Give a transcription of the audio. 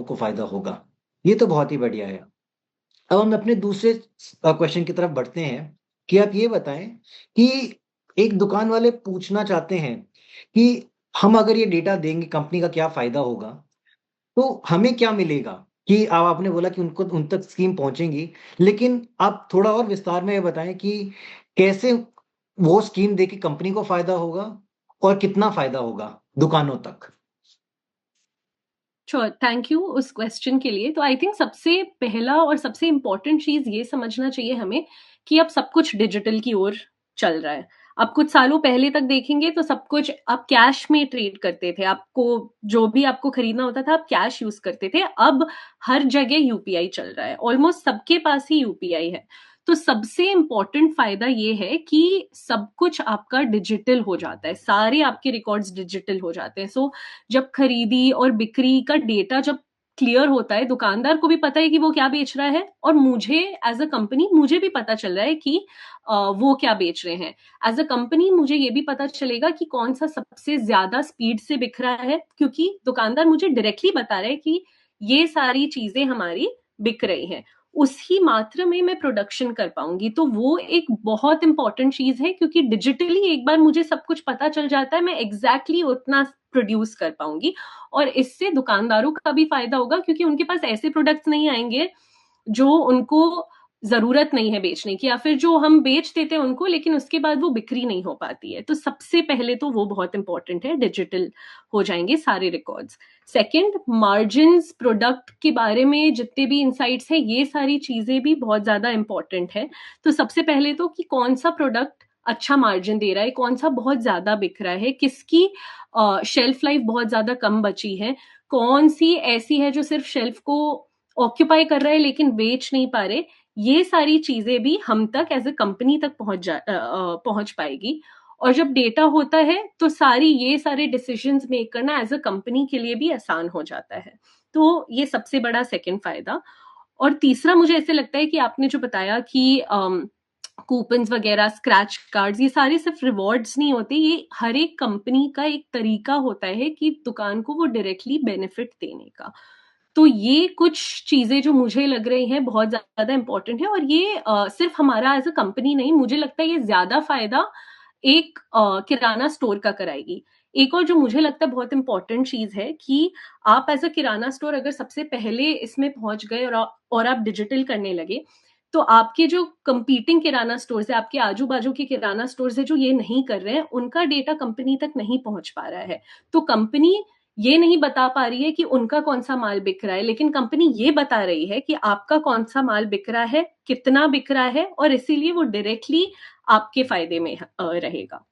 दोनों को फायदा होगा। ये तो बहुत ही बढ़िया है। अब हम अपने दूसरे क्वेश्चन की तरफ बढ़ते हैं कि आप ये बताएं कि एक दुकान वाले पूछना चाहते हैं कि हम अगर ये डेटा देंगे कंपनी का क्या फायदा होगा, तो हमें क्या मिलेगा। कि अब आपने बोला कि उनको उन तक स्कीम पहुंचेंगी, लेकिन आप थोड़ा और विस्तार में ये बताएं कि कैसे वो स्कीम दे के कंपनी को फायदा होगा और कितना फायदा होगा दुकानों तक। श्योर, थैंक यू उस क्वेश्चन के लिए। तो आई थिंक सबसे पहला और सबसे इम्पोर्टेंट चीज ये समझना चाहिए हमें कि अब सब कुछ डिजिटल की ओर चल रहा है। अब कुछ सालों पहले तक देखेंगे तो सब कुछ आप कैश में ट्रेड करते थे, आपको जो भी आपको खरीदना होता था आप कैश यूज करते थे। अब हर जगह यूपीआई चल रहा है, ऑलमोस्ट सबके पास ही यूपीआई है। तो सबसे इंपॉर्टेंट फायदा ये है कि सब कुछ आपका डिजिटल हो जाता है, सारे आपके रिकॉर्ड्स डिजिटल हो जाते हैं। सो जब खरीदी और बिक्री का डेटा जब क्लियर होता है, दुकानदार को भी पता है कि वो क्या बेच रहा है, और मुझे एज अ कंपनी मुझे भी पता चल रहा है कि वो क्या बेच रहे हैं। एज अ कंपनी मुझे ये भी पता चलेगा कि कौन सा सबसे ज्यादा स्पीड से बिक रहा है, क्योंकि दुकानदार मुझे डायरेक्टली बता रहा है कि ये सारी चीजें हमारी बिक रही हैं। उसी मात्रा में मैं प्रोडक्शन कर पाऊंगी, तो वो एक बहुत इंपॉर्टेंट चीज है, क्योंकि डिजिटली एक बार मुझे सब कुछ पता चल जाता है, मैं एग्जैक्टली उतना प्रोड्यूस कर पाऊंगी। और इससे दुकानदारों का भी फायदा होगा, क्योंकि उनके पास ऐसे प्रोडक्ट्स नहीं आएंगे जो उनको जरूरत नहीं है बेचने की, या फिर जो हम बेच देते हैं उनको लेकिन उसके बाद वो बिक्री नहीं हो पाती है। तो सबसे पहले तो वो बहुत इंपॉर्टेंट है, डिजिटल हो जाएंगे सारे रिकॉर्ड्स। सेकंड, मार्जिन्स, प्रोडक्ट के बारे में जितने भी इंसाइट्स हैं, ये सारी चीजें भी बहुत ज्यादा इंपॉर्टेंट है। तो सबसे पहले तो कि कौन सा प्रोडक्ट अच्छा मार्जिन दे रहा है, कौन सा बहुत ज्यादा बिक रहा है, किसकी शेल्फ लाइफ बहुत ज्यादा कम बची है, कौन सी ऐसी है जो सिर्फ शेल्फ को ऑक्यूपाई कर रहा है लेकिन बेच नहीं पा रहे। ये सारी चीजें भी हम तक एज अ कंपनी तक पहुंच पाएगी। और जब डेटा होता है तो सारी ये सारे डिसीजंस मेक करना एज अ कंपनी के लिए भी आसान हो जाता है। तो ये सबसे बड़ा सेकंड फायदा। और तीसरा मुझे ऐसे लगता है कि आपने जो बताया कि कूपन्स वगैरह, स्क्रैच कार्ड्स, ये सारे सिर्फ रिवॉर्ड्स नहीं होते, ये हर एक कंपनी का एक तरीका होता है कि दुकान को वो डायरेक्टली बेनिफिट देने का। तो ये कुछ चीजें जो मुझे लग रही हैं बहुत ज्यादा इंपॉर्टेंट है, और ये सिर्फ हमारा एज अ कंपनी नहीं, मुझे लगता है ये ज्यादा फायदा एक किराना स्टोर का कराएगी। एक और जो मुझे लगता है बहुत इंपॉर्टेंट चीज है कि आप एज अ किराना स्टोर अगर सबसे पहले इसमें पहुंच गए और आप डिजिटल करने लगे, तो आपके जो कंपीटिंग किराना स्टोर्स है, आपके आजू बाजू के किराना स्टोर्स है जो ये नहीं कर रहे हैं, उनका डेटा कंपनी तक नहीं पहुंच पा रहा है। तो कंपनी ये नहीं बता पा रही है कि उनका कौन सा माल बिक रहा है, लेकिन कंपनी ये बता रही है कि आपका कौन सा माल बिक रहा है, कितना बिक रहा है, और इसीलिए वो डायरेक्टली आपके फायदे में रहेगा।